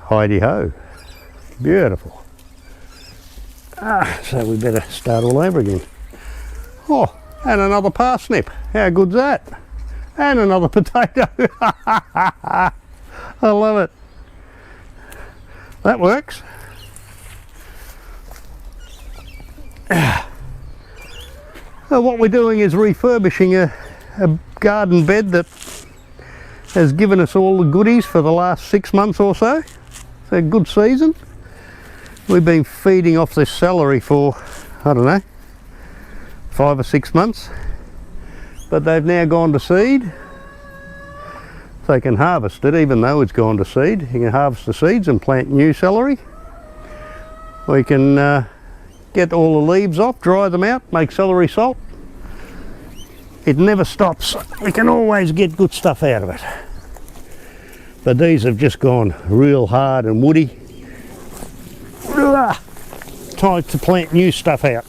Heidi-ho. Beautiful. So we better start all over again. Oh, and another parsnip. How good's that? And another potato. I love it. That works. So what we're doing is refurbishing a garden bed that has given us all the goodies for the last 6 months or so. It's a good season. We've been feeding off this celery for, I don't know, 5 or 6 months, but they've now gone to seed. So you can harvest it even though it's gone to seed. You can harvest the seeds and plant new celery. We can get all the leaves off, dry them out, make celery salt. It never stops. We can always get good stuff out of it. But these have just gone real hard and woody. Time to plant new stuff out.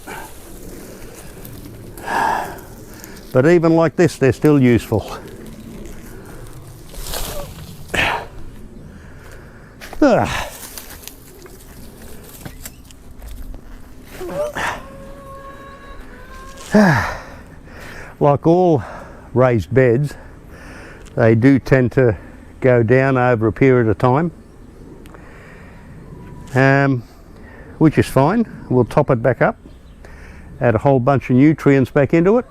But even like this, they're still useful. Like all raised beds, they do tend to go down over a period of time, which is fine. We'll top it back up, add a whole bunch of nutrients back into it,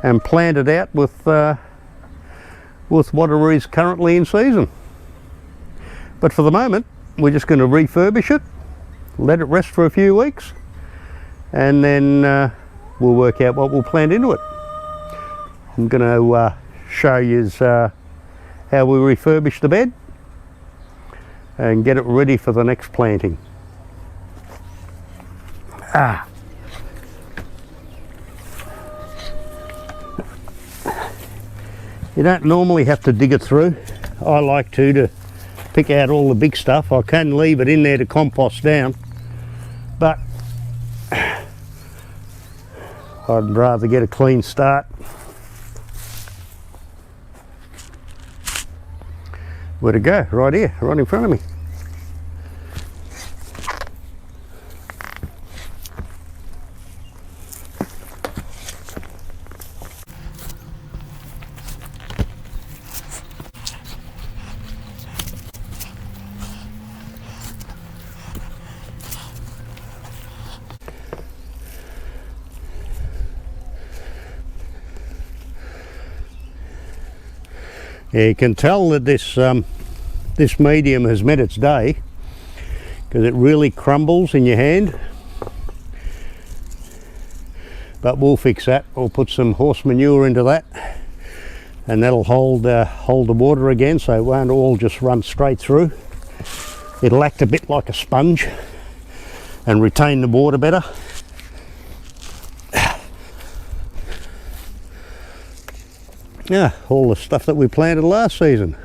and plant it out with whatever is currently in season. But for the moment, we're just going to refurbish it, let it rest for a few weeks, and then we'll work out what we'll plant into it. I'm going to show you how we refurbish the bed and get it ready for the next planting. You don't normally have to dig it through. I like to pick out all the big stuff. I can leave it in there to compost down, but I'd rather get a clean start. Where to go? Right here, right in front of me. Yeah, you can tell that this medium has met its day because it really crumbles in your hand. But we'll fix that. We'll put some horse manure into that, and that'll hold the water again, so it won't all just run straight through. It'll act a bit like a sponge and retain the water better. Yeah, all the stuff that we planted last season.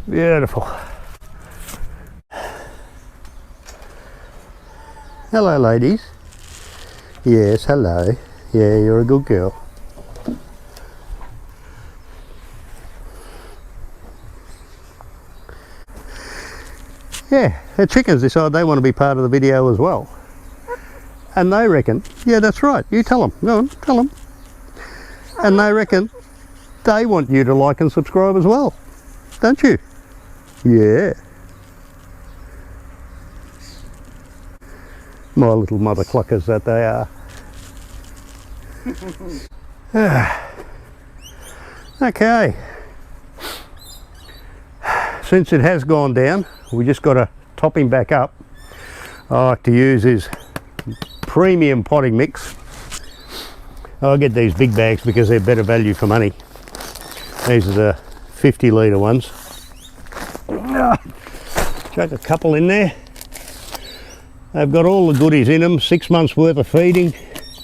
Beautiful. Hello, ladies. Yes, hello. Yeah, you're a good girl. Yeah, the chickens decide they want to be part of the video as well. And they reckon, yeah, that's right, you tell them. Go on, tell them. And they reckon they want you to like and subscribe as well, don't you? Yeah. My little mother cluckers that they are. Okay. Since it has gone down, we just got to top him back up. I like to use his premium potting mix. I get these big bags because they're better value for money. These are the 50 litre ones. Chuck a couple in there. They've got all the goodies in them, 6 months worth of feeding.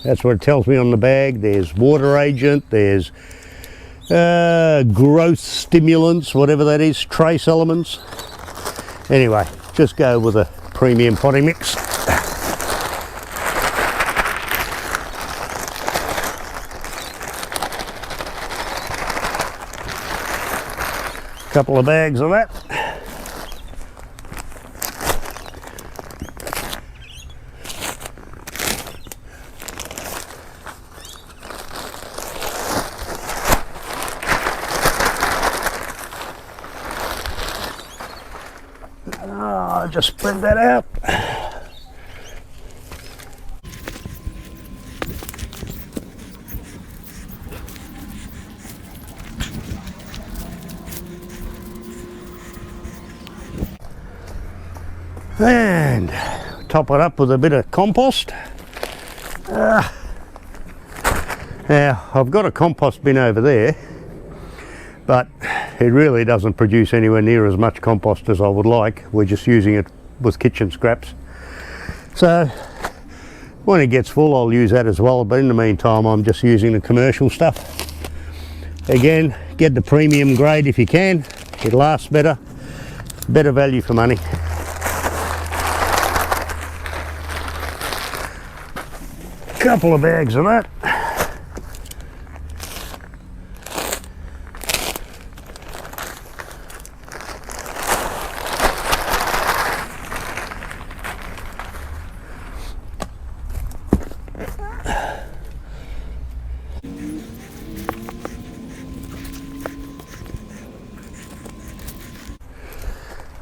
That's what it tells me on the bag. There's water agent, there's growth stimulants, whatever that is, trace elements. Anyway, just go with a premium potting mix. Couple of bags of that. I'll just spread that out. And top it up with a bit of compost. Now I've got a compost bin over there, but it really doesn't produce anywhere near as much compost as I would like. We're just using it with kitchen scraps. So when it gets full I'll use that as well, but in the meantime I'm just using the commercial stuff. Again, get the premium grade if you can. It lasts better, better value for money. Couple of bags of that.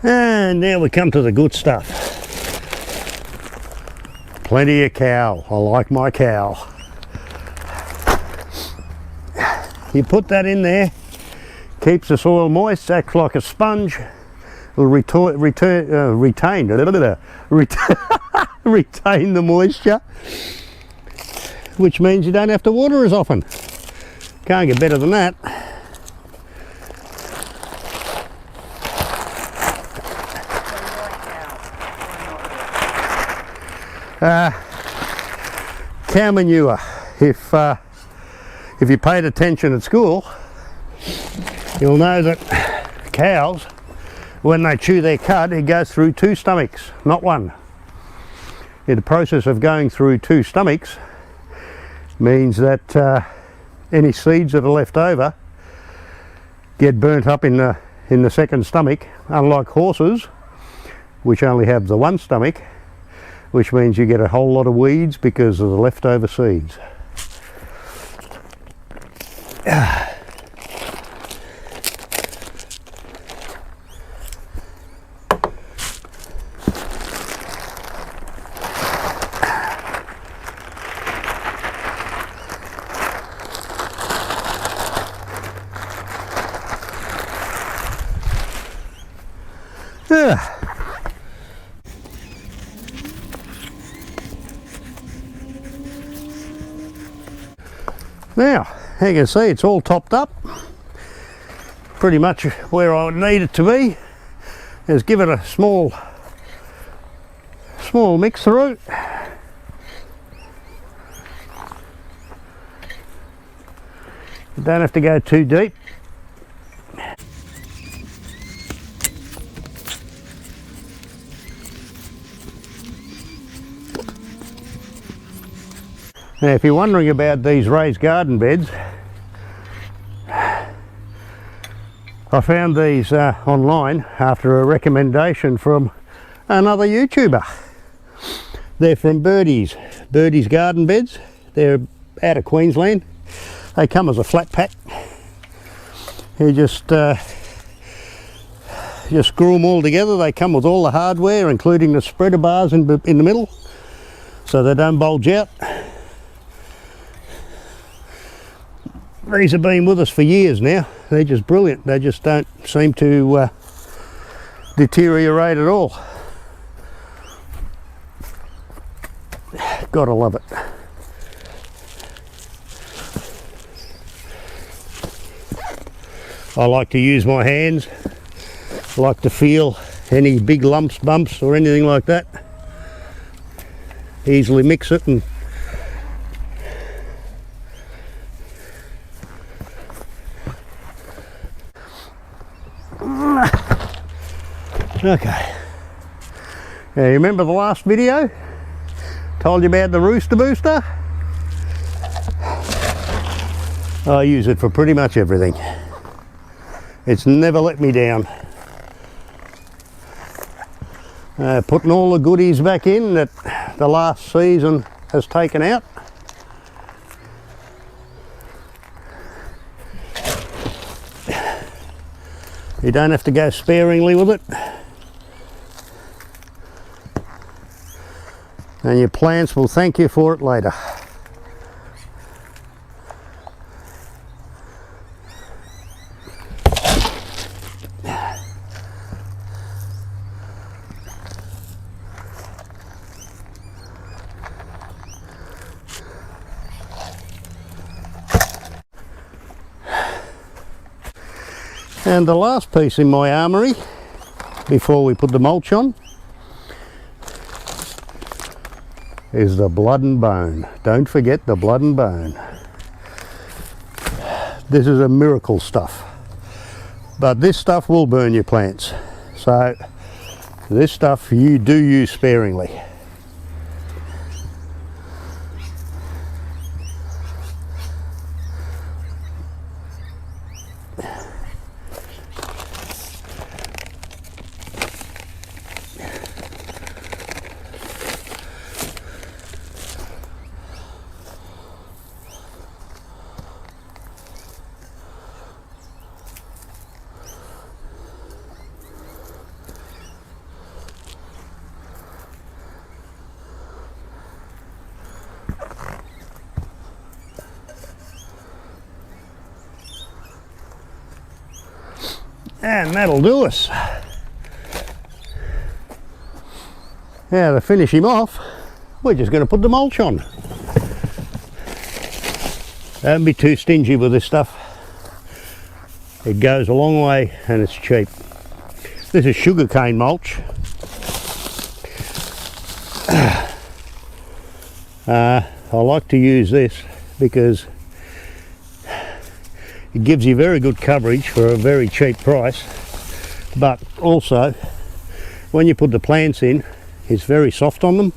And now we come to the good stuff. Plenty of cow. I like my cow. You put that in there, keeps the soil moist, acts like a sponge. It'll retain the moisture, which means you don't have to water as often. Can't get better than that. Cow manure. If you paid attention at school, you'll know that cows, when they chew their cud, it goes through 2 stomachs, not 1. In the process of going through 2 stomachs means that any seeds that are left over get burnt up in the second stomach, unlike horses, which only have the 1 stomach, which means you get a whole lot of weeds because of the leftover seeds. Now, you can see it's all topped up, pretty much where I would need it to be. Just give it a small mix through. You don't have to go too deep. Now, if you're wondering about these raised garden beds, I found these online after a recommendation from another YouTuber. They're from Birdies, Birdies garden beds. They're out of Queensland. They come as a flat pack. You just screw them all together. They come with all the hardware, including the spreader bars in the middle, so they don't bulge out. These have been with us for years now. They're just brilliant. They just don't seem to deteriorate at all. Gotta love it. I like to use my hands. I like to feel any big lumps, bumps or anything like that. Easily mix it and okay. Now, you remember the last video? Told you about the rooster booster? I use it for pretty much everything. It's never let me down. Putting all the goodies back in that the last season has taken out. You don't have to go sparingly with it. And your plants will thank you for it later. And the last piece in my armoury before we put the mulch on is the blood and bone. Don't forget the blood and bone. This is a miracle stuff, but this stuff will burn your plants, so this stuff you do use sparingly. And that'll do us. Now to finish him off, we're just going to put the mulch on. Don't be too stingy with this stuff. It goes a long way and it's cheap. This is sugarcane mulch. I like to use this because it gives you very good coverage for a very cheap price, but also when you put the plants in, it's very soft on them.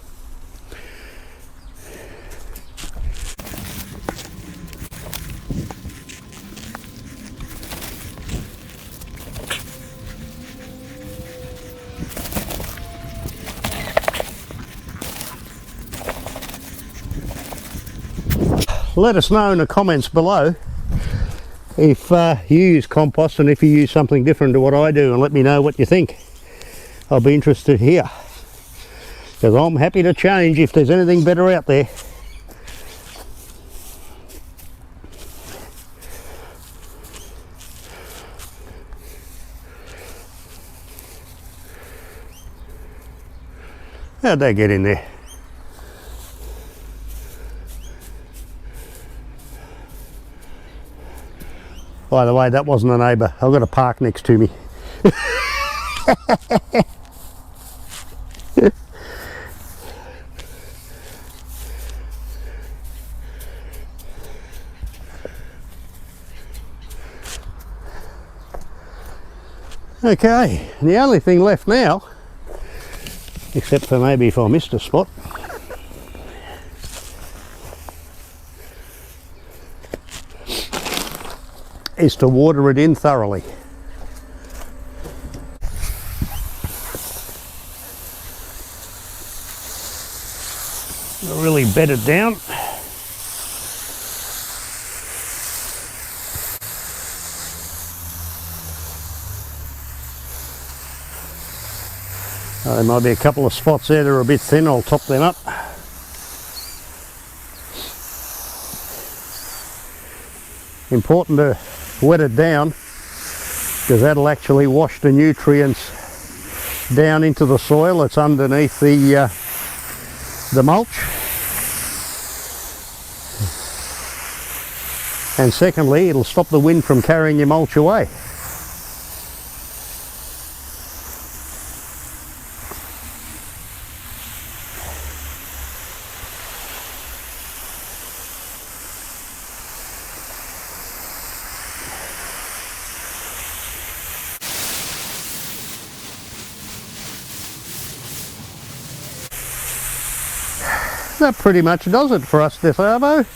Let us know in the comments below if you use compost and if you use something different to what I do, and let me know what you think. I'll be interested here, because I'm happy to change if there's anything better out there. How'd they get in there? By the way, that wasn't a neighbour. I've got a park next to me. Okay, and the only thing left now, except for maybe if I missed a spot, is to water it in thoroughly. Really bed it down. There might be a couple of spots there that are a bit thin. I'll top them up. Important to wet it down, because that'll actually wash the nutrients down into the soil that's underneath the mulch. And secondly, it'll stop the wind from carrying your mulch away. that pretty much does it for us this arvo.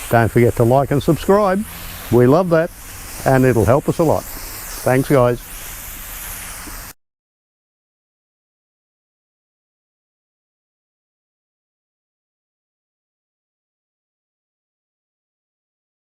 Don't forget to like and subscribe. We love that, and it'll help us a lot. Thanks guys.